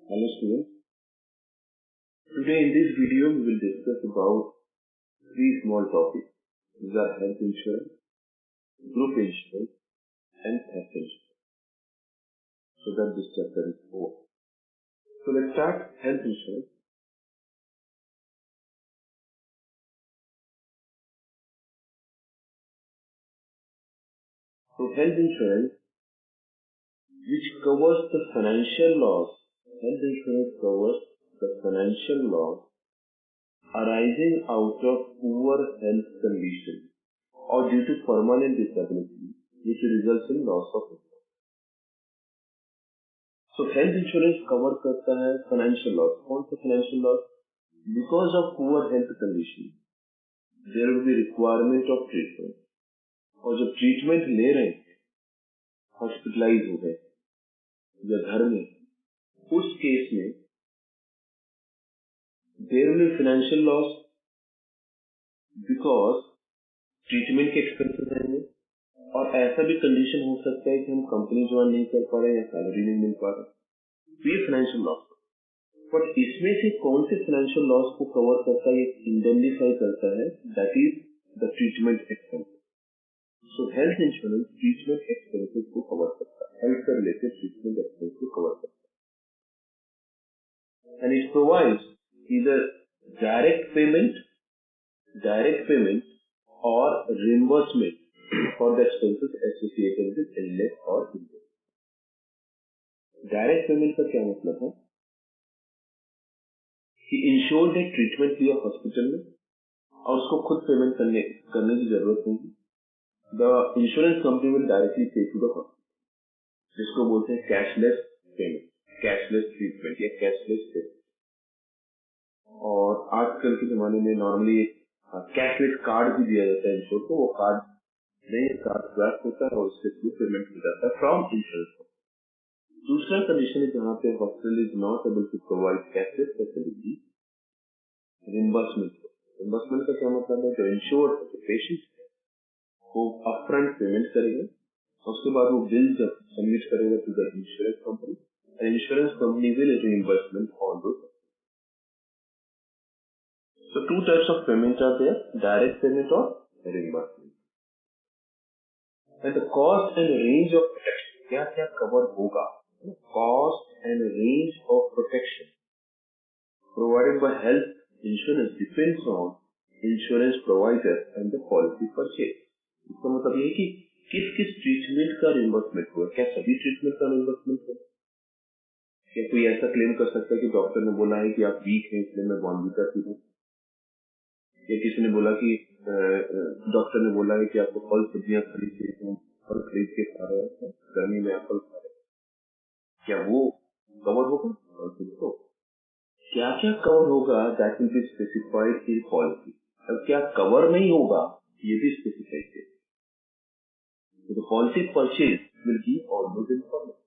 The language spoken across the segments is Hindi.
Hello students, today in this video we will discuss about three small topics. These are health insurance, group insurance and theft insurance. So that this chapter is over. So let's start health insurance. So health insurance which covers the financial loss. Health insurance covers the financial loss arising out of poor health condition or due to permanent disability which results in loss of income. So health insurance cover करता है फाइनेंशियल लॉस. कौन सा financial loss? Because of poor health condition there will be requirement of treatment, और जब ट्रीटमेंट ले रहे हैं, हॉस्पिटलाइज हो गए या घर में, उस केस में there will be financial loss because treatment के एक्सपेंसेस रहेंगे, और ऐसा भी कंडीशन हो सकता है कि हम कंपनी ज्वाइन नहीं कर पा रहे या सैलरी नहीं मिल पा रहा, तो ये फाइनेंशियल लॉस. बट इसमें से कौन से फाइनेंशियल लॉस को कवर करता है, इंडेमनिफाई करता है, that is the treatment expenses. So health insurance treatment expenses को कवर करता है, हेल्थ से रिलेटेड ट्रीटमेंट एक्सपेंस को कवर करता है. And it provides either direct payment or reimbursement for the expenses associated with illness or injury. Direct payment का क्या मतलब है कि इंश्योर्ड ने ट्रीटमेंट लिया हॉस्पिटल में और उसको खुद पेमेंट करने की जरूरत नहीं. The insurance company will directly pay to the hospital, जिसको बोलते हैं कैशलेस पेमेंट, कैशलेस ट्रीटमेंट या कैशलेस पेमेंट. और आजकल के जमाने में नॉर्मली कैशलेस कार्ड भी दिया जाता है इंश्योर को. वो कार्ड नहीं, कार्ड स्वैप होता है और उसके थ्रू पेमेंट हो जाता है फ्रॉम इंश्योरेंस. दूसरा कंडीशन है जहाँ पे hospital is not able to provide cashless facility, reimbursement. Reimbursement का क्या मतलब है? जो इंश्योर्ड जो पेशेंट है वो अपफ्रंट पेमेंट करेगा, उसके बाद वो बिल जब सबमिट करेगा to the insurance company, and insurance company will reimbursement on those. So two types of payments are there, direct payment or reimbursement. And the cost and range of protection, क्या क्या कवर होगा? Cost and range of protection provided by health insurance depends on insurance provider and the policy purchase. इसका मतलब ये कि किस किस ट्रीटमेंट का रिइंबर्समेंट होगा. क्या सभी ट्रीटमेंट का रिइंबर्समेंट होगा? क्या कोई ऐसा क्लेम कर सकता है कि डॉक्टर ने बोला है कि आप वीक हैं इसलिए मैं बॉर्नवीटा पी लूं, या किसी ने बोला कि डॉक्टर ने बोला है कि आपको फल सब्जियां खानी चाहिए, फल खरीद के खा रहे हैं, गर्मी में एप्पल खा रहे हैं, क्या वो कवर होगा? तो क्या क्या कवर होगा, that will be specified in policy. अब क्या कवर नहीं होगा ये भी स्पेसिफाइड है. तो policy purchase will give all those information.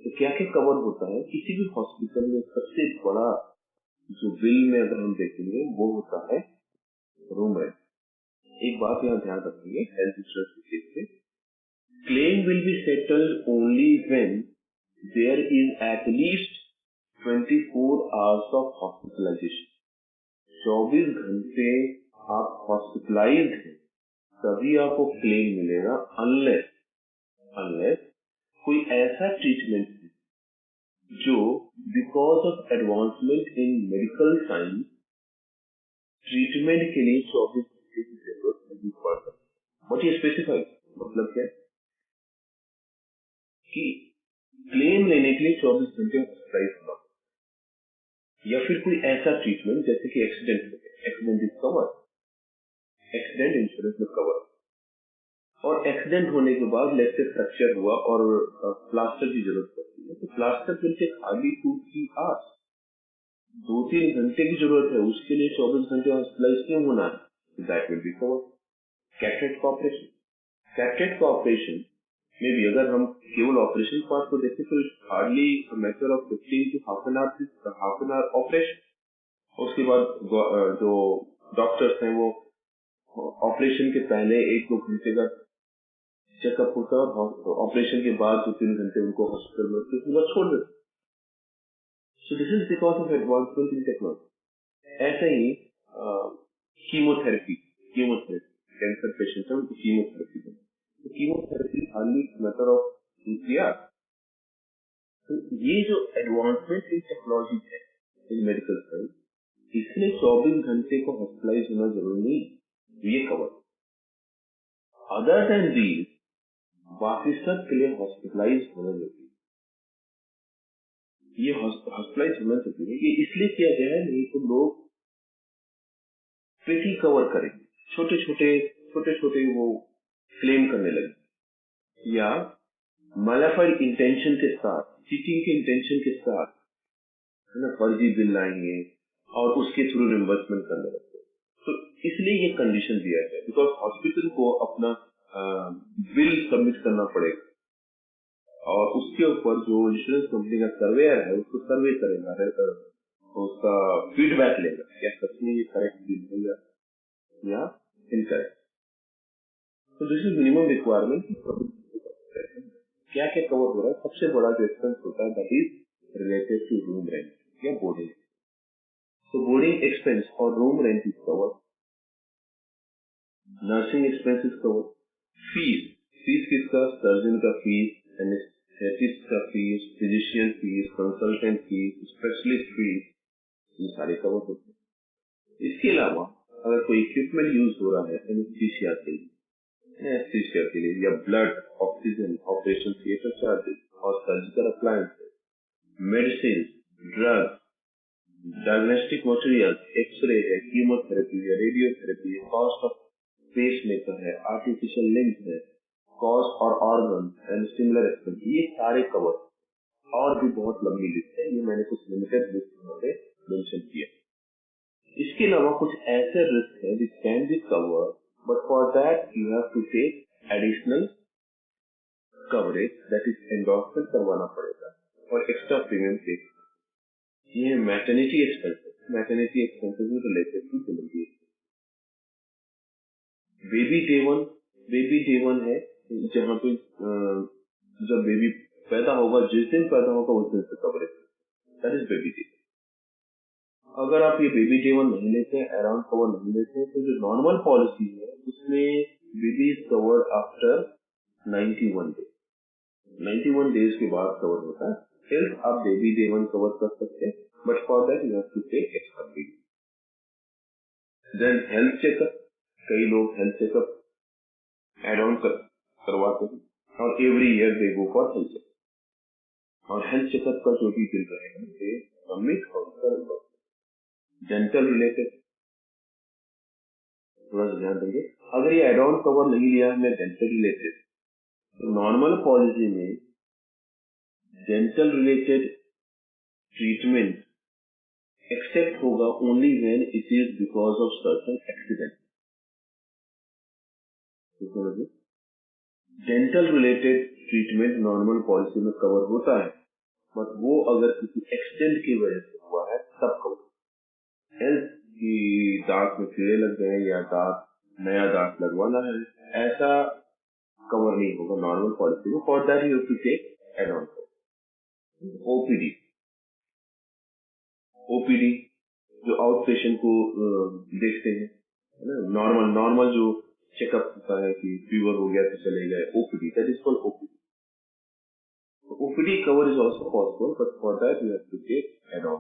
तो क्या क्या कवर होता है किसी भी हॉस्पिटल में? सबसे बड़ा जो बिल में अगर हम देखेंगे वो होता है रूम रेंट. एक बात यहाँ ध्यान रखेंगे, हेल्थ इंश्योरेंस के केस में claim will be settled only when there is at least 24 hours of hospitalization. 24 घंटे आप हॉस्पिटलाइज हैं तभी आपको क्लेम मिलेगा, अनलेस कोई ऐसा ट्रीटमेंट है जो because of advancement in medical science treatment के लिए 24 घंटे की जरूरत नहीं पड़ सकती. बट ये स्पेसिफाइड मतलब क्या कि क्लेम लेने के लिए 24 घंटे हॉस्पिटलाइज होना, या फिर कोई ऐसा ट्रीटमेंट जैसे कि accident is cover, accident insurance में कवर, और एक्सीडेंट होने के बाद लेट से फ्रैक्चर हुआ और प्लास्टर की जरूरत पड़ती है, तो plaster will take hardly 2-3 hours, 2-3 घंटे की जरूरत है, उसके लिए 24 घंटे हॉस्पिटलाइज क्यों होना है? That will be cover. Cataract का ऑपरेशन में भी अगर हम केवल ऑपरेशन पार्ट को देखें तो hardly matter of 15 to half an hour operation. उसके बाद जो डॉक्टर्स हैं वो ऑपरेशन के पहले 1-2 घंटे का चेकअप होता है, और ऑपरेशन के बाद 2-3 घंटे उनको हॉस्पिटल में उसके बाद छोड़ देते. So this is because of advancement in technology. ऐसा ही कीमोथेरेपी कैंसर पेशेंट है उनको कीमोथेरेपी देना, तो chemotherapy hardly matter of 2-3 hours. तो ये जो एडवांसमेंट इन टेक्नोलॉजी है इन मेडिकल साइंस, इसलिए 24 घंटे को हॉस्पिटलाइज होना जरूरी नहीं, ये कवर। अदर देन दीज बाकी सब के लिए हॉस्पिटलाइज होना जरूरी, ये हॉस्पिटलाइज होना जरूरी है। ये इसलिए किया गया है, नहीं तो लोग पेटी कवर करेंगे, छोटे छोटे वो क्लेम करने लगे, या मैलिफाइड इंटेंशन के साथ, चीटिंग के इंटेंशन के साथ, है ना, फर्जी बिल लाएंगे और उसके थ्रू रिम्बर्समेंट करने लगते। तो इसलिए ये कंडीशन दिया है, बिकॉज हॉस्पिटल को अपना बिल सबमिट करना पड़ेगा और उसके ऊपर जो इंश्योरेंस कंपनी का सर्वेयर है उसको सर्वे करेगा, उसका फीडबैक लेगा, क्या सच में ये करेक्ट बिल है या इनकरेक्ट। तो दिस इज मिनिमम रिक्वायरमेंट। क्या क्या कवर हो रहा है? सबसे बड़ा जो एक्सपेंस होता है that is related to room rent या बोर्डिंग। तो बोर्डिंग एक्सपेंस और room rent is cover, nursing expense is cover, fees किसका? सर्जन का फीस, एनेस्थेटिस्ट का fees, physician fees, consultant fees, specialist fees, ये सारे कवर होते हैं। इसके अलावा अगर कोई इक्विपमेंट यूज हो रहा है एनेस्थीसिया के लिए या blood, oxygen, operation theatre charges और surgical appliances, medicine, drugs, diagnostic material, X ray है, कीमोथेरेपी है, रेडियोथेरेपी है, कॉस्ट ऑफ पेसमेकर है, आर्टिफिशियल लिम्स है, कॉस्ट और ऑर्गन एंड सिमिलर एक्सपेंस, ये सारे कवर। और भी बहुत लंबी लिस्ट है, ये मैंने कुछ लिमिटेड लिस्ट मेंशन किया। इसके अलावा कुछ ऐसे रिस्क है which can be cover, but for that you have to take additional coverage, that is endorsement करवाना पड़ेगा और एक्स्ट्रा प्रीमियम पे। ये है maternity expenses, maternity expenses related to delivery. Baby day one है, जहाँ पे जब बेबी पैदा होगा, जिस दिन पैदा होगा उस दिन से coverage, that is baby day. अगर आप ये बेबी डे वन नहीं लेते हैं, अराउंड कवर नहीं लेते हैं, तो जो नॉर्मल पॉलिसी है उसमें baby is covered after 91 days, 91 days के बाद कवर होता है। हेल्थ आप बेबी डे वन कवर कर सकते हैं, but for that you have to take extra fees. Then health checkup, कई लोग हेल्थ चेकअप एड ऑन करवाते हैं और every year they go for health checkup, और हेल्थ चेकअप का जो भी बिल रहेगा ये सबमिट और करेंगे। डेंटल रिलेटेड थोड़ा सा ध्यान देंगे, अगर ये एड ऑन कवर नहीं लिया हमने डेंटल रिलेटेड, तो नॉर्मल पॉलिसी में डेंटल रिलेटेड ट्रीटमेंट एक्सेप्ट होगा only when it is because of certain accident. Dental related treatment normal policy में कवर होता है, बट वो अगर किसी एक्सीडेंट की वजह से हुआ है तब कवर। हेल्थ की दांत में कीड़े लग गए या नया दांत लगवाना है, ऐसा कवर नहीं होगा नॉर्मल पॉलिसी में। For that you have to take add on. OPD जो आउट पेशेंट को देखते हैं, नॉर्मल जो चेकअप होता है कि फीवर हो गया तो चले गए, OPD, that is called OPD. OPD cover is also possible, but for that you have to take add on.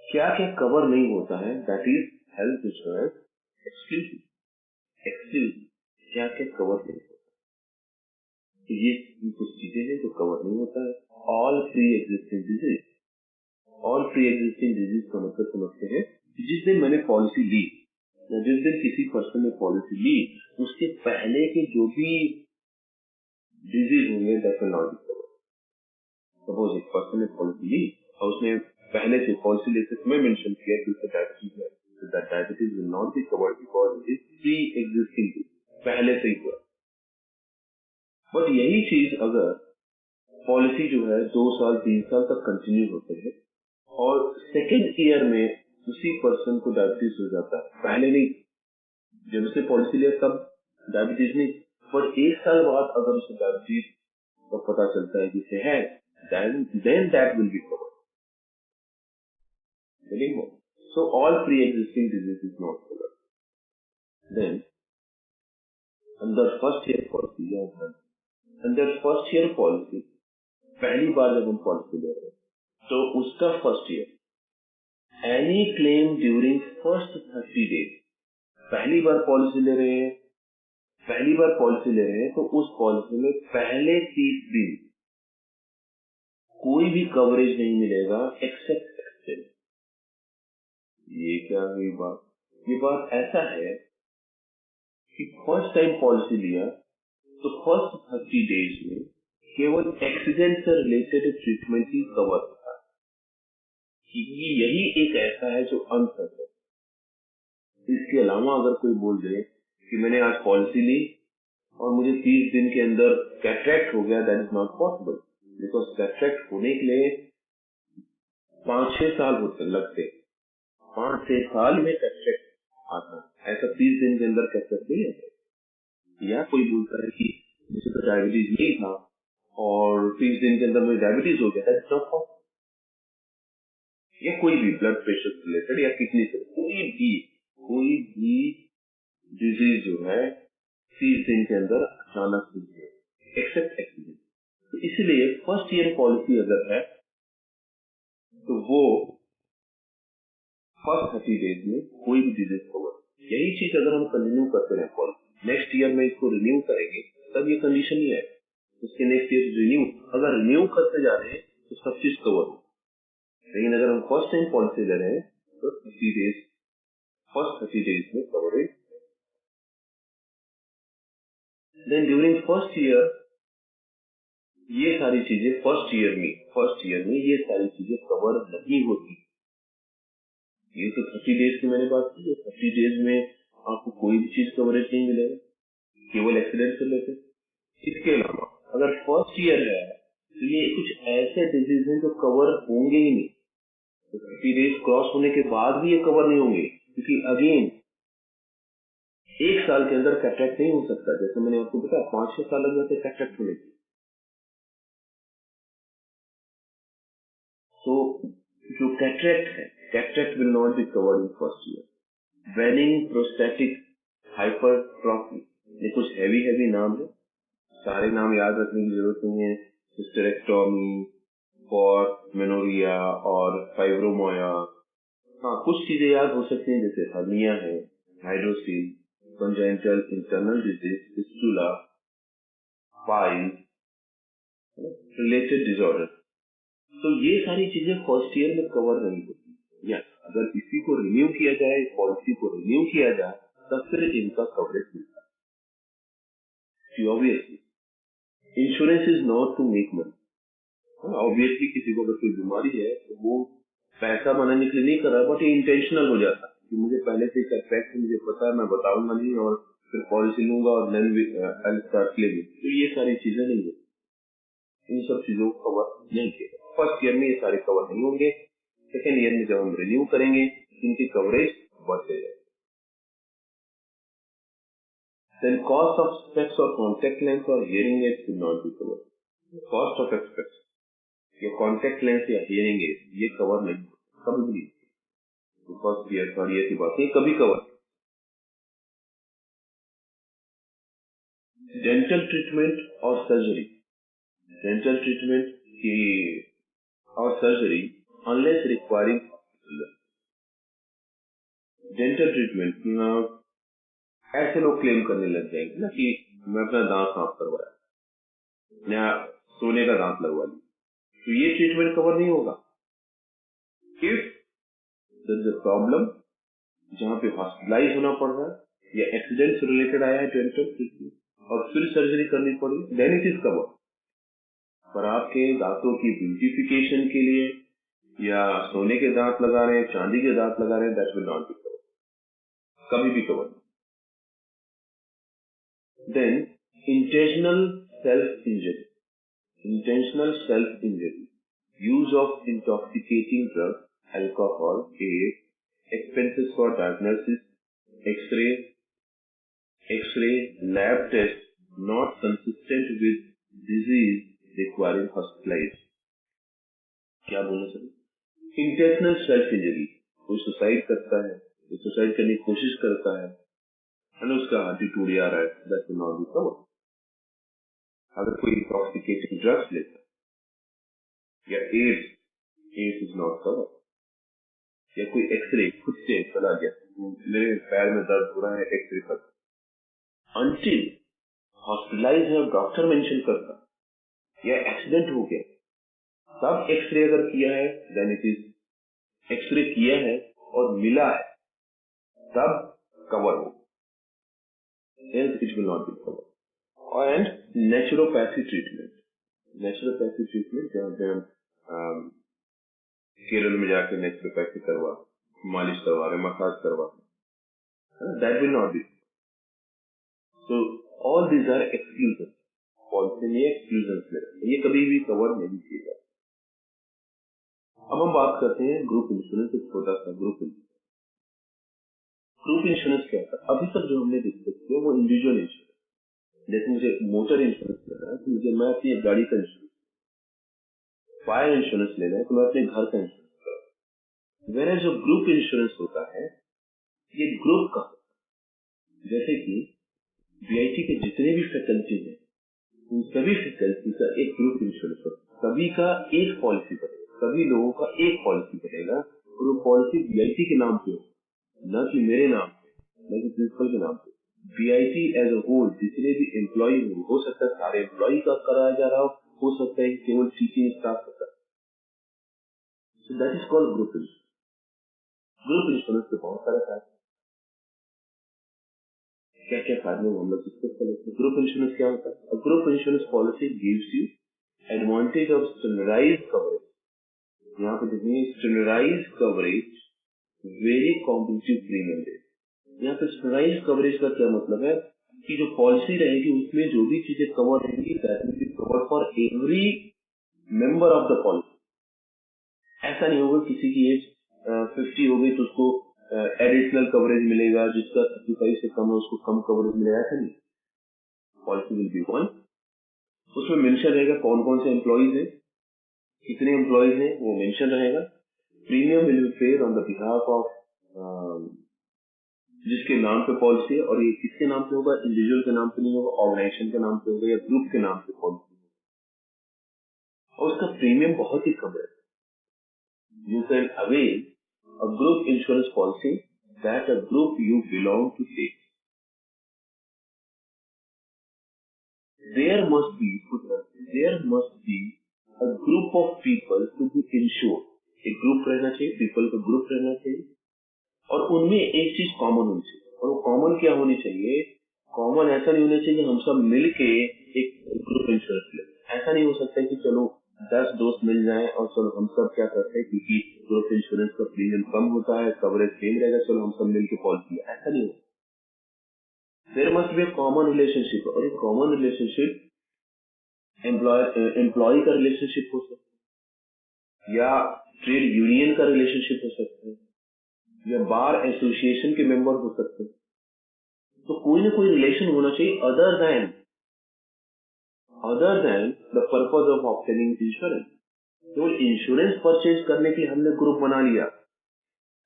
क्या क्या कवर नहीं होता है? That is health insurance exclusive. क्या क्या कवर नहीं होता, ये कुछ चीजें हैं जो कवर नहीं होता है। All pre existing disease, all pre existing disease का मतलब समझते हैं जिस दिन मैंने पॉलिसी ली या जिस दिन किसी पर्सन ने पॉलिसी ली उसके पहले के जो भी डिजीज होंगे that will not be covered. Suppose एक पर्सन ने पॉलिसी ली और उसने पहले से पॉलिसी लेते समय मेंशन किया कि उसका डायबिटीज है, तो that diabetes will not be covered because it is pre existing disease, पहले से ही हुआ। बट यही चीज अगर पॉलिसी जो है 2 साल 3 साल तक कंटिन्यू होते हैं और सेकेंड ईयर में उसी पर्सन को डायबिटीज हो जाता है, पहले नहीं, जब उसने पॉलिसी लिया तब डायबिटीज नहीं, पर 1 साल बाद अगर उसे डायबिटीज का पता चलता है कि है, then that will be covered. Getting it? So all pre-existing disease is not covered. Then under first year policy, under first year policy, पहली बार जब हम पॉलिसी ले रहे हैं तो उसका first year any claim during first 30 days, पहली बार पॉलिसी ले रहे हैं तो उस पॉलिसी में पहले 30 दिन कोई भी कवरेज नहीं मिलेगा एक्सेप्ट एक्सटेंड। ये क्या हुई बात? ये बात ऐसा है कि फर्स्ट टाइम पॉलिसी लिया तो फर्स्ट 30 डेज में केवल एक्सीडेंट से रिलेटेड ट्रीटमेंट ही कवर होता है। यही एक ऐसा है जो अनसर्ट है। इसके अलावा अगर कोई बोल दे कि मैंने आज पॉलिसी ली और मुझे 30 दिन के अंदर कैटरेक्ट हो गया, that is not possible, because cataract होने के लिए 5-6 साल लगते, 5-6 साल में कैटरेक्ट आता है, ऐसा 30 दिन के अंदर कैटरेक्ट नहीं आता। या कोई बोलता है कि मुझे तो डायबिटीज नहीं था और 30 दिन के अंदर मुझे डायबिटीज हो गया, दैट इज नॉट पॉसिबल। या कोई भी ब्लड प्रेशर से रिलेटेड या किडनी से कोई भी डिजीज जो है 30 दिन के अंदर अचानक से एक्सेप्ट एक्सीडेंट। तो इसलिए फर्स्ट ईयर पॉलिसी अगर है तो वो फर्स्ट 30 डेज में कोई भी डिजीज कवर। यही चीज अगर हम कंटिन्यू करते रहे पॉलिसी, नेक्स्ट ईयर में इसको रिन्यू करेंगे तब ये कंडीशन ही है, उसके नेक्स्ट ईयर रिन्यू, अगर रिन्यू करते जा रहे हैं तो सब चीज कवर हो। लेकिन अगर हम फर्स्ट टाइम पॉलिसी ले रहे हैं तो 30 डेज, फर्स्ट 30 डेज में coverage. Then during first year ये सारी चीजें फर्स्ट ईयर में ये सारी चीजें कवर नहीं होती। ये तो 30 डेज की मैंने बात की है, 30 डेज में आपको कोई भी चीज कवरेज नहीं मिलेगा, केवल एक्सीडेंट से लेते। इसके अलावा अगर फर्स्ट ईयर है तो ये कुछ ऐसे डिजीज हैं जो कवर होंगे ही नहीं, तो 30 डेज क्रॉस होने के बाद भी ये कवर नहीं होंगे, क्योंकि अगेन 1 साल के अंदर कैटरेक्ट नहीं हो सकता। जैसे मैंने आपको बताया 5-6 साल लग जाते कैटरेक्ट होने की। तो जो कैटरेक्ट है, cataract will not be covered in first year. वेनिंग prostatic hypertrophy, ये कुछ हैवी नाम है, सारे नाम याद रखने की जरूरत नहीं है। हिस्टेरेक्टोमी फॉर मेनोरिया और फाइब्रोमाया, हाँ कुछ चीजें याद हो सकती हैं जैसे हर्निया है, hydrocele, congenital internal disease, fistula, piles, related disorder. तो ये सारी चीजें फर्स्ट ईयर में कवर नहीं होती। या अगर इसी को रिन्यू किया जाए, पॉलिसी को रिन्यू किया जाए, तब फिर इनका कवरेज मिलता है। Obviously insurance is not to make money. Obviously किसी को अगर कोई बीमारी है तो वो पैसा बनाने के लिए नहीं कर रहा, बट ये इंटेंशनल हो जाता है कि मुझे पहले से इफेक्ट मुझे पता है, मैं बताऊंगा नहीं और फिर पॉलिसी लूंगा और देन आई स्टार्ट क्लेमिंग। तो ये सारी चीजें नहीं है, इन सब चीजों को कवर नहीं किया। फर्स्ट ईयर में ये सारे कवर नहीं होंगे, सेकेंड ईयर में जब हम रिन्यू करेंगे इनकी कवरेज बढ़ते जाएगी। Then cost of specs or contact lens or hearing aids will not be covered. Cost of specs, ये contact lens या hearing aids ये कवर नहीं, कभी भी। फर्स्ट ईयर थर्ड ईयर की बात है, कभी कवर। डेंटल ट्रीटमेंट और सर्जरी, डेंटल ट्रीटमेंट की और surgery unless requiring dental treatment, ऐसे लोग क्लेम करने लग जाएंगे ना कि मैं अपना दांत साफ करवाया या सोने का दांत लगवा लिया, तो ये ट्रीटमेंट कवर नहीं होगा। If there is a problem जहाँ पे हॉस्पिटलाइज होना पड़ रहा है या एक्सीडेंट से रिलेटेड आया है डेंटल ट्रीटमेंट और फिर सर्जरी करनी पड़ी, देन इट इज कवर। पर आपके दांतों की ब्यूटिफिकेशन के लिए या सोने के दांत लगा रहे हैं, चांदी के दांत लगा रहे हैं, that will not be cover, कभी भी कवर नहीं। Then intentional self injury, use of intoxicating drugs, alcohol, AIDS, expenses for diagnosis, x-ray lab test not consistent with disease requiring hospitalization, क्या बोलना चाहिए, इंटेंशनल सेल्फ इंजरी, कोई सुसाइड करता है, कोई सुसाइड करने की कोशिश करता है ना, उसका हार्ट टूट जा रहा है, that will not be covered. अगर कोई इंटॉक्सिकेटिंग ड्रग्स लेता है या एड्स इज नॉट कवर्ड, या कोई एक्सरे खुद से चला गया, मेरे पैर में दर्द हो रहा है, एक्सरे कर, अनटिल हॉस्पिटलाइज है और डॉक्टर मेंशन करता या एक्सीडेंट हो गया तब एक्सरे अगर किया है, देन इट इज एक्सरे किया है और मिला है तब कवर हो, else it will not be covered. And naturopathy treatment, जहाँ पे हम केरल में जाकर नेचुरोपैथी करवा, मालिश करवा रहे, मसाज करवा रहे, that will not be. So all these are exclusions. Policy में exclusions में ये कभी भी कवर नहीं किए जाते। अब हम बात करते हैं ग्रुप इंश्योरेंस, एक छोटा सा ग्रुप इंश्योरेंस। ग्रुप इंश्योरेंस क्या होता है? अभी तक जो हमने डिस्कस किया वो इंडिविजुअल इंश्योरेंस, जैसे मुझे मोटर इंश्योरेंस लेना है तो मुझे मैं अपनी गाड़ी का इंश्योरेंस, फायर इंश्योरेंस लेना है तो मैं अपने घर का इंश्योरेंस करूँ। वेयर जो ग्रुप इंश्योरेंस होता है ये ग्रुप का, जैसे कि वीआईटी के जितने भी फैकल्टी हैं उन सभी फैकल्टी का एक ग्रुप इंश्योरेंस होता है, सभी का एक पॉलिसी बनेगा, सभी लोगों का एक पॉलिसी बनेगा और वो पॉलिसी वीआईटी के नाम पे हो, न कि मेरे नाम पे, न कि प्रिंसिपल के नाम पे। वीआईटी एज अ होल जितने भी एम्प्लॉय हो सकता है सारे एम्प्लॉय का कराया जा रहा हो सकता है केवल टीचिंग स्टाफ का। सो that is called group insurance. Group insurance के बहुत सारे फायदे, क्या क्या फायदे हम लोग डिस्कस कर लेते हैं। ग्रुप इंश्योरेंस क्या होता है? Group insurance policy gives you advantage of standardised coverage. यहाँ पे देखिए standardised coverage, very competitive premium rate. यहाँ पे स्टैंडर्डाइज्ड कवरेज का क्या मतलब है कि जो पॉलिसी रहेगी उसमें जो भी चीजें कवर रहेंगी that will be cover for every member of the policy. ऐसा नहीं होगा किसी की एज 50 हो गई तो उसको एडिशनल कवरेज मिलेगा, जिसका 35 से कम है उसको कम कवरेज मिलेगा, ऐसा नहीं। पॉलिसी विल बी वन, उसमें मेंशन रहेगा कौन कौन से एम्प्लॉइज हैं, कितने एम्प्लॉइज हैं वो मेंशन रहेगा। Premium will be paid on the behalf of जिसके नाम पे पॉलिसी है, और ये किसके नाम पे होगा? इंडिविजुअल के नाम पे नहीं होगा, ऑर्गेनाइजेशन के नाम पे होगा या ग्रुप के नाम पे पॉलिसी होगा, और उसका प्रीमियम बहुत ही कम है। You can avail a group insurance policy that a group you belong to takes. There must be a group of people to be insured. एक ग्रुप रहना चाहिए, पीपल का ग्रुप रहना चाहिए, और उनमें एक चीज कॉमन होनी चाहिए। और वो कॉमन क्या होनी चाहिए? कॉमन ऐसा नहीं होना चाहिए हम सब मिलके एक ग्रुप इंश्योरेंस ले। ऐसा नहीं हो सकता कि चलो 10 दोस्त मिल जाएं और चलो हम सब क्या करते हैं क्योंकि ग्रुप इंश्योरेंस का प्रीमियम कम होता है, कवरेज सेम रहेगा, चलो हम सब मिलके पॉलिसी। ऐसा नहीं होता। There must be a common relationship, और एक कॉमन रिलेशनशिप एम्प्लॉय का रिलेशनशिप हो सकता है, या ट्रेड यूनियन का रिलेशनशिप हो सकता है, या बार एसोसिएशन के मेंबर हो सकते हैं। तो कोई ना कोई रिलेशन होना चाहिए other than the purpose of obtaining insurance. केवल इंश्योरेंस परचेज करने के लिए हमने ग्रुप बना लिया,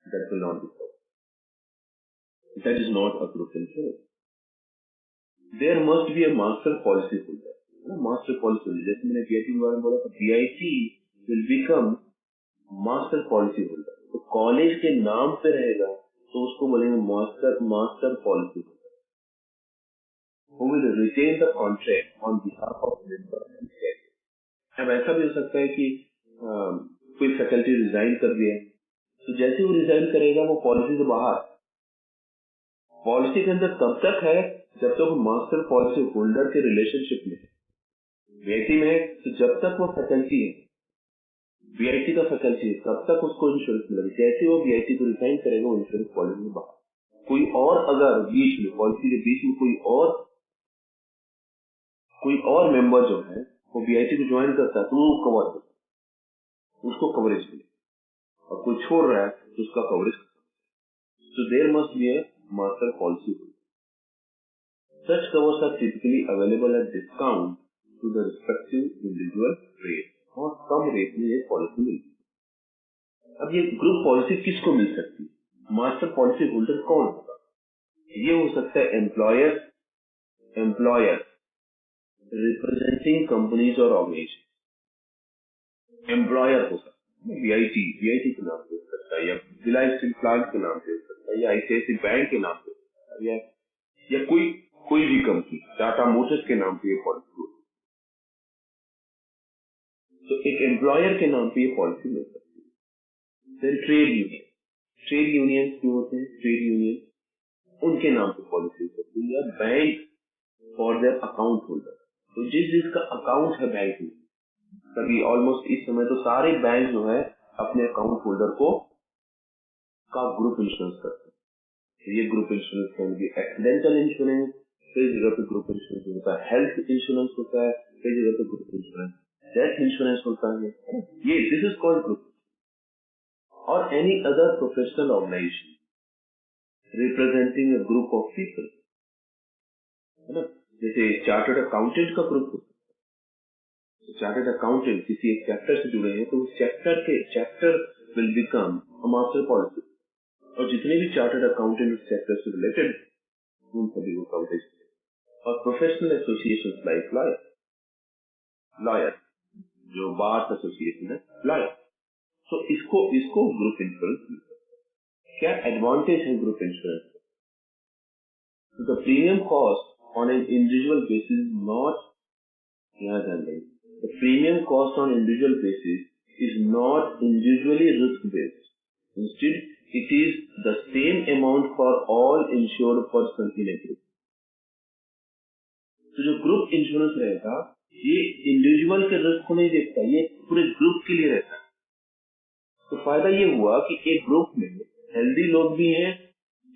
that will not be so, that is not a group insurance. There must be a master policy holder. Master policy holder, जैसे मैंने बीआईटी के बारे में बोला, BIT will become master policy holder. तो कॉलेज के नाम पे रहेगा तो उसको बोलेंगे master policy holder, who will retain the contract on behalf of member and carrier. अब ऐसा भी हो सकता है कि कोई फैकल्टी रिजाइन कर दिया, तो जैसे वो रिजाइन करेगा वो पॉलिसी से बाहर, पॉलिसी के अंदर तब तक है जब तक वो मास्टर पॉलिसी होल्डर के रिलेशनशिप में बीआईटी में है। तो जब तक वो फैकल्टी है, बीआईटी का फैकल्टी है, तब तक उसको इंश्योरेंस मिलेगा। जैसे वो बीआईटी को रिजाइन करेगा वो इंश्योरेंस पॉलिसी से बाहर। कोई और अगर बीच में पॉलिसी के बीच में कोई और मेंबर जो है वो बीआईटी को ज्वाइन करता है तो वो कवर होता है, उसको कवरेज मिले, और कोई छोड़ रहा है तो उसका coverage. So there must be a master policy. Such covers are typically available at discount to the respective individual rate, और कम रेट में ये पॉलिसी मिलती है। अब ये ग्रुप पॉलिसी किसको मिल सकती है? मास्टर पॉलिसी होल्डर कौन होगा? ये हो सकता है एम्प्लॉयर रिप्रेजेंटिंग कंपनीज और ऑर्गेनाइजेशन। एम्प्लॉयर हो सकता है वीआईटी के नाम पे हो सकता है, या भिलाई स्टील प्लांट के नाम पे हो सकता है, या आईसीआईसी बैंक के नाम पे हो सकता है, या कोई भी कंपनी, टाटा मोटर्स के नाम पे ये पॉलिसी हो। तो एक एम्प्लॉयर के नाम पे ये पॉलिसी मिल सकती है। देन ट्रेड यूनियन जो होते हैं, ट्रेड यूनियन उनके नाम पे पॉलिसी हो सकती है, या bank for their account holder. तो जिसका अकाउंट है बैंक में, तभी ऑलमोस्ट इस समय तो सारे बैंक जो है अपने अकाउंट होल्डर का ग्रुप इंश्योरेंस करते हैं। तो ये group insurance can be accidental insurance, कई जगह पे ग्रुप इंश्योरेंस होता है, हेल्थ इंश्योरेंस होता है, कई जगह पे ग्रुप इंश्योरेंस डेथ इंश्योरेंस होता है। ये दिस इज कॉल्ड ग्रुप। और any other professional organisation representing a group of people, है ना, जैसे चार्टर्ड अकाउंटेंट का ग्रुप होता है। चार्टर्ड अकाउंटेंट किसी एक चैप्टर से जुड़े हैं तो उस chapter will become a master policy, और जितने भी चार्टर्ड अकाउंटेंट उस चैप्टर से रिलेटेड उन सभी को कवरेज। और प्रोफेशनल एसोसिएशन लाइक लॉयर जो बार एसोसिएशन है, लॉयर, तो इसको ग्रुप इंश्योरेंस मिल सकता है। क्या एडवांटेज है group insurance? The premium cost on an individual basis not, यहाँ ध्यान देंगे, the premium cost on individual basis is not individually risk based. Instead, it is the same amount for all insured person in a group. तो जो ग्रुप इंश्योरेंस रहेगा ये इंडिविजुअल के रिस्क को नहीं देखता, ये पूरे ग्रुप के लिए रहता है। तो फायदा ये हुआ कि एक ग्रुप में हेल्दी लोग भी हैं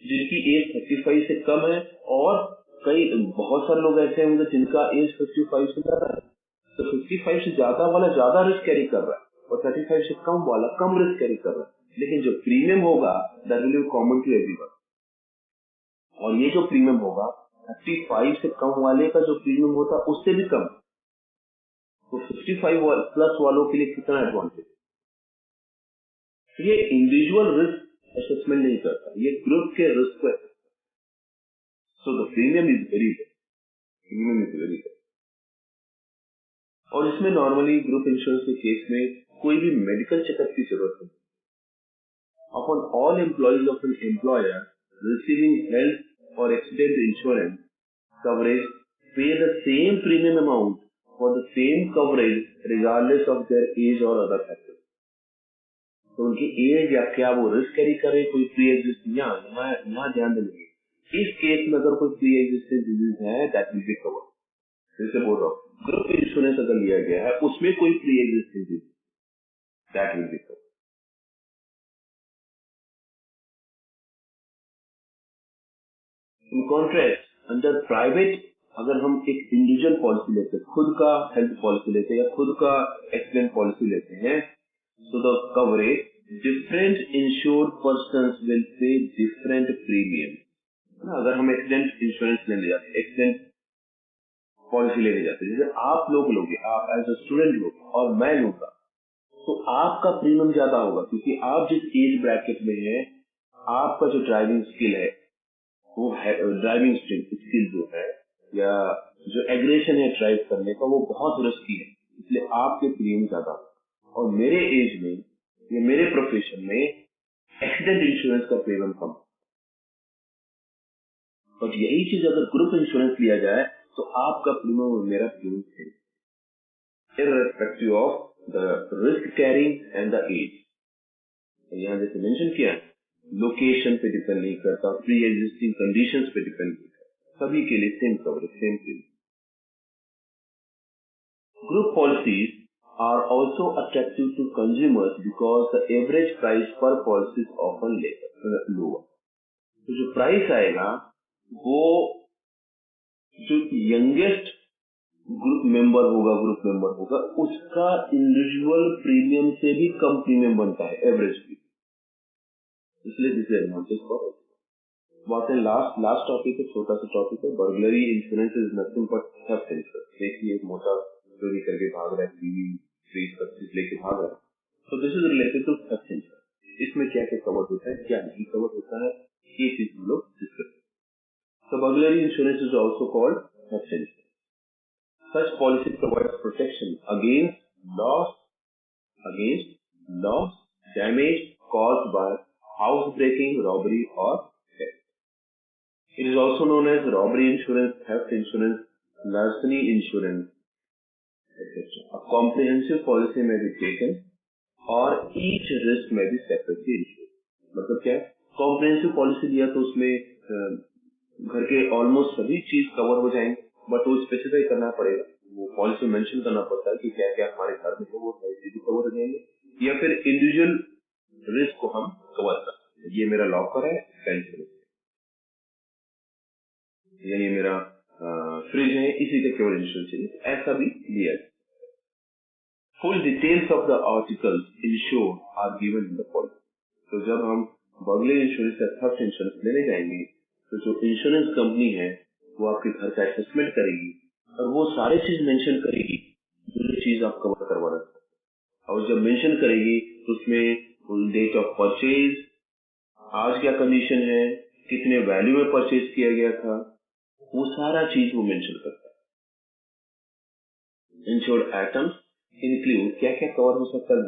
जिनकी एज 35 से कम है, और बहुत सारे लोग ऐसे होंगे जिनका एज 55 से ज्यादा है। तो 55 से ज्यादा वाला ज्यादा रिस्क कैरी कर रहा है, और 35 से कम वाला कम रिस्क कैरी कर रहा है। लेकिन जो प्रीमियम होगा that will be common to everyone. और ये जो प्रीमियम होगा 35 से कम वाले का जो प्रीमियम होता है उससे भी कम। तो 55 प्लस वालों के लिए कितना एडवांटेज? ये इंडिविजुअल रिस्क असेसमेंट नहीं करता, ये ग्रुप के रिस्क पे। So the premium is very low. और इसमें नॉर्मली ग्रुप इंश्योरेंस के केस में कोई भी मेडिकल चेकअप की जरूरत नहीं। Upon all employees of an employer receiving health और accident insurance coverage pay the same premium amount for the same coverage regardless of their age और अदर फैक्टर्स। तो उनकी एज या क्या वो रिस्क कैरी करे, कोई प्री एग्जिस्टिंग, यहाँ ध्यान देंगे इस केस में अगर कोई प्री एग्जिस्टिंग डिजीज है दैट विल बी कवर्ड। जैसे बोल रहा हूँ ग्रुप इंश्योरेंस अगर लिया गया है उसमें कोई pre existing disease that will be covered. In contrast under private, अगर हम एक इंडिविजुअल पॉलिसी लेते हैं, खुद का हेल्थ पॉलिसी लेते हैं या खुद का एक्सीडेंट पॉलिसी लेते हैं, so the coverage different insured persons will pay different premium। अगर हम एक्सीडेंट इंश्योरेंस लेने जाते हैं, एक्सीडेंट पॉलिसी लेने जाते हैं, जैसे आप लोग लोगे, आप एज अ स्टूडेंट लोग और मैं लूंगा, तो आपका प्रीमियम ज्यादा होगा क्योंकि आप जिस एज ब्रैकेट में हैं, आपका जो ड्राइविंग स्किल है वो ड्राइविंग स्किल जो है या जो एग्रेशन है ड्राइव करने का वो बहुत रिस्की है, इसलिए आपके प्रीमियम ज्यादा होगा। और मेरे एज में या मेरे प्रोफेशन में एक्सीडेंट इंश्योरेंस का प्रीमियम कम। और यही चीज अगर ग्रुप इंश्योरेंस लिया जाए तो आपका प्रीमियम और मेरा premium same, irrespective of the risk carrying and the age. यहाँ जैसे मेंशन किया लोकेशन पे डिपेंड नहीं करता, प्री एग्जिस्टिंग कंडीशंस पे डिपेंड नहीं करता, सभी के लिए same coverage, same premium. Group policies are also attractive to consumers because the average price per policy is often lower। तो जो प्राइस आएगा वो जो यंगेस्ट ग्रुप मेंबर होगा उसका इंडिविजुअल प्रीमियम से भी कम प्रीमियम बनता है एवरेज भी, इसलिए डिसएडवांटेज फॉर अस। बात है लास्ट टॉपिक है, छोटा सा टॉपिक है, burglary insurance is nothing but theft insurance. देखिए मोटा चोरी करके भाग रहा है, टीवी 20-25 लेके भाग रहा है, तो this is related to theft insurance. Cover होता है, क्या नहीं कवर होता है, ये चीज हम लोग डिस्कस करें। So burglary insurance is also called theft insurance. Such policy provides protection against loss, damage caused by housebreaking, robbery or theft. It is also known as robbery insurance, theft insurance, larceny insurance, etc. A comprehensive policy may be taken or each risk may be separately insured. मतलब क्या है? Comprehensive policy दिया तो उसमें घर के ऑलमोस्ट सभी चीज कवर हो जाएंगे, बट वो स्पेसिफाई करना पड़ेगा, वो पॉलिसी मेंशन करना पड़ता है कि क्या क्या हमारे घर में वो चीज कवर हो जाएंगे, या फिर इंडिविजुअल रिस्क को हम कवर कर सकते हैं। ये मेरा लॉकर है, या ये मेरा फ्रिज है, इसी का केवल इंश्योरेंस चाहिए, ऐसा भी लिया है। Full details of the articles insured are given in the policy. तो जब हम बर्गलरी इंश्योरेंस या थेफ्ट इंश्योरेंस लेने जाएंगे तो जो इंश्योरेंस कंपनी है वो आपके घर का असेसमेंट करेगी और वो सारी चीज मेंशन करेगी जो चीज आप कवर करवाना चाहते हैं। और जब मेंशन करेगी तो उसमें डेट ऑफ परचेज, आज क्या कंडीशन है, कितने वैल्यू में परचेज किया गया था, वो सारा चीज वो मेंशन करता है। इंश्योर्ड आइटम्स इंक्लूड क्या क्या कवर हो सकता है,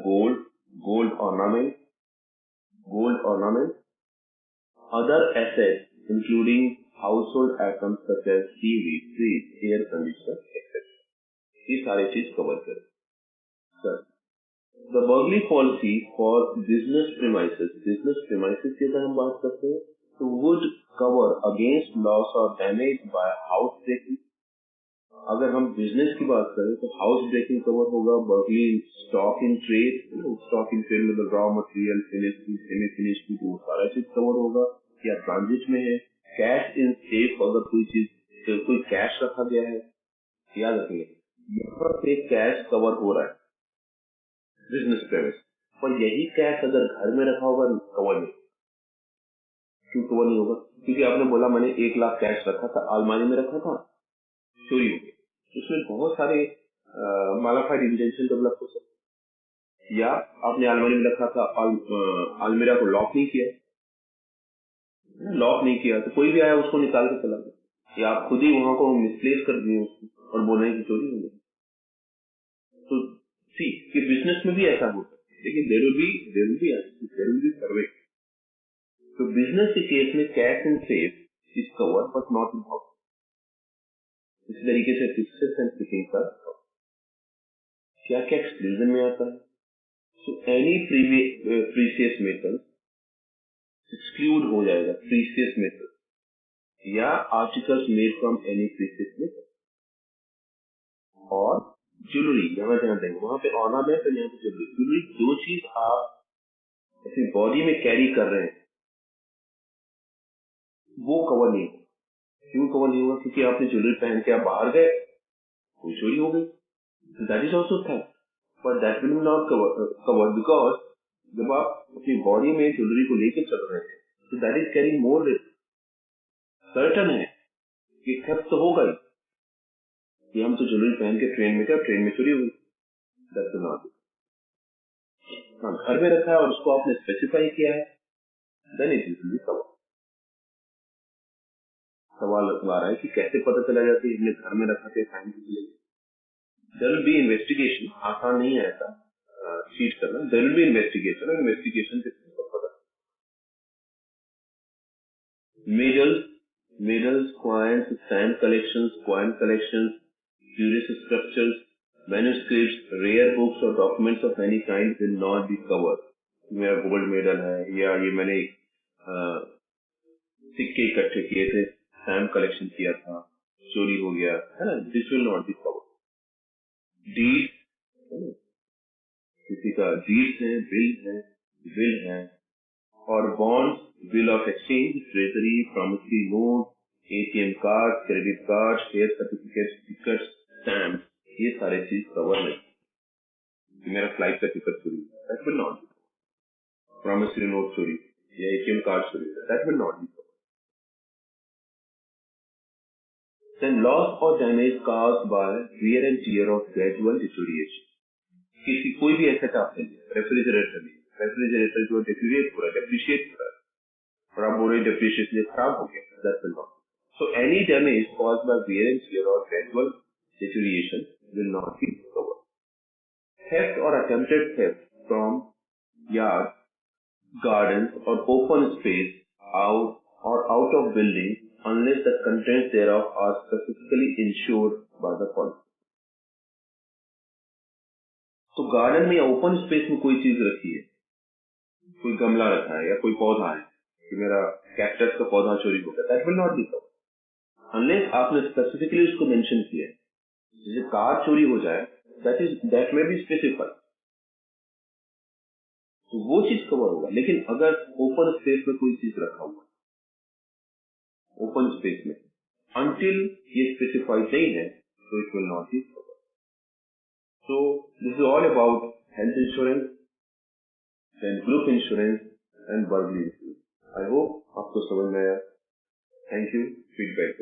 gold ornament, other assets including household items such as TV, fridge, air conditioner, etc. ये सारे चीज कवर करें। Sir, the burglary policy for business premises की अगर हम बात करते हैं तो would cover against loss or damage by house breaking। अगर हम बिजनेस की बात करें तो हाउस ब्रेकिंग कवर होगा, बर्गलरी स्टॉक इन ट्रेड मतलब रॉ मटेरियल, सेमी फिनिश की वो सारा चीज कवर होगा, या ट्रांजिट में है। कैश इन सेफ, अगर कोई कैश रखा गया है, याद रखिए यहाँ पे कैश कवर हो रहा है बिजनेस प्रेमिस, पर यही कैश अगर घर में रखा होगा कवर नहीं। क्यों कवर नहीं होगा? क्योंकि आपने बोला मैंने 1 लाख कैश रखा था, अलमारी में रखा था, चोरी हो गई, उसमें बहुत सारे मालाफाइड इंटेंशन डेवलप हो सकते। या आपने अलमारी में रखा था, अलमीरा को लॉक नहीं किया तो कोई भी आया उसको निकाल के चला गया, या आप खुद ही वहां को मिसप्लेस कर दिए उसको और बोल रहे हैं कि चोरी हो गई। तो सी कि बिजनेस में भी ऐसा होता है, लेकिन देयर विल बी सर्वे। तो बिजनेस के केस में cash and safe is cover but not in house. इस तरीके से फिक्सेस एंड फिटिंग का क्या क्या एक्सक्लूजन में आता है। So any precious metal exclude हो जाएगा, precious metal या articles made from any precious metal, और ज्वेलरी यहाँ ध्यान देंगे, वहां पे ऑर्नामेंट और यहाँ पे ज्वेलरी, दो चीज आप अपनी बॉडी में कैरी कर रहे हैं वो कवर नहीं होगा। क्यों कवर नहीं होगा? क्योंकि आपने ज्वेलरी पहन के आप बाहर गए, कोई चोरी हो गई, that is also theft, but that will not cover because जब आप अपनी बॉडी में ज्वेलरी को लेकर चल रहे हैं तो that is carrying more risk. Certain है कि थेफ्ट तो होगा ही, कि हम तो ज्वेलरी पहन के ट्रेन में थे और ट्रेन में चोरी हुई, दैट विल नॉट। हाँ, घर में रखा है और उसको आपने स्पेसिफाई किया है, then it will be cover. सवाल आ रहा है कि कैसे पता चला जाता है हमने घर में रखा था टाइम के लिए। देयर विल बी इन्वेस्टिगेशन, आसान नहीं है ऐसा चीट करना, देयर विल बी इन्वेस्टिगेशन, और इन्वेस्टिगेशन से पता। Medals, coins, stamp collections, coin collections, curious structures, manuscripts, rare books or documents of any kind will not be covered। मेरा गोल्ड मेडल है, या ये मैंने सिक्के इकट्ठे किए थे, स्टैम्प कलेक्शन किया था, चोरी हो गया है ना, this will not be covered. Deed, किसी का डीड है, बिल है, और bonds, bill of exchange, treasury, promissory note, ATM card, credit card, share certificate, ticket, stamp, ये सारे चीज कवर नहीं। मेरा फ्लाइट का टिकट चोरी हुआ, that will not B. Promissory note चोरी या एटीएम कार्ड चोरी हुआ, that will not B. Then loss or damage caused by wear and tear of gradual deterioration। किसी कोई भी एसेट आपने लिया, रेफ्रिजरेटर लिया, रेफ्रिजरेटर जो डिक्रीट हो रहा है, डेप्रिशिएट हो रहा है, और आप बोल रहे डेप्रिशिएशन खराब हो गया, that will not. So any damage caused by wear and tear or gradual deterioration will not be covered. Theft or attempted theft from yards, gardens or open space out of building unless the contents thereof are specifically insured by the policy. तो गार्डन में या ओपन स्पेस में कोई चीज रखी है, कोई गमला रखा है या कोई पौधा है कि मेरा कैक्टस का पौधा चोरी हो गया, that will not be covered unless आपने स्पेसिफिकली उसको मेंशन किया है. जैसे कार चोरी हो जाए, दैट में बी स्पेसिफाइड, तो वो चीज कवर होगा. लेकिन अगर ओपन स्पेस में कोई चीज रखा हुआ है, ओपन स्पेस में, until ये स्पेसिफाइड नहीं है, तो it will not be covered. So this is all about health insurance, then group insurance and burglary insurance. I hope आपको समझ में आया. Thank you. Feedback.